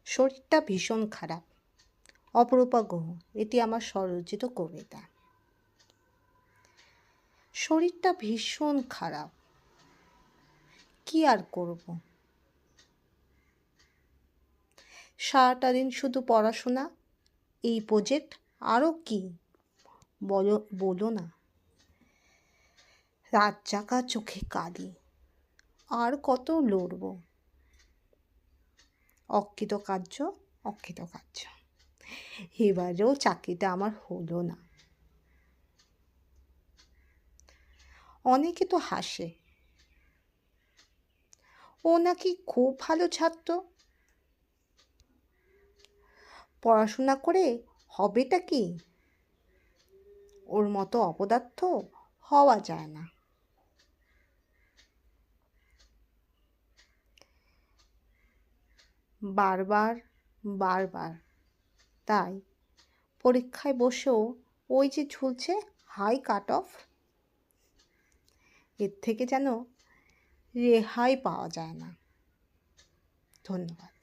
শরীরটা ভীষণ খারাপ। অপরূপা গুহ, এটি আমার স্বরচিত কবিতা। শরীরটা ভীষণ খারাপ, কি আর করব। সারাটা দিন শুধু পড়াশোনা, এই প্রজেক্ট, আরও কি বলো না। রাত জাগা চোখে কালি, আর কত লড়ব। অকৃতকার্য, এবারেও চাকরিটা আমার হলো না। অনেকে তো হাসে, ও নাকি খুব ভালো ছাত্র। পড়াশোনা করে হবেটা কি? ওর মতো অপদার্থ হওয়া যায় না। বারবার তাই পরীক্ষায় বসেও ওই যে ঝুলছে হাই কাট অফ, এর থেকে যেন রেহাই পাওয়া যায় না। ধন্যবাদ।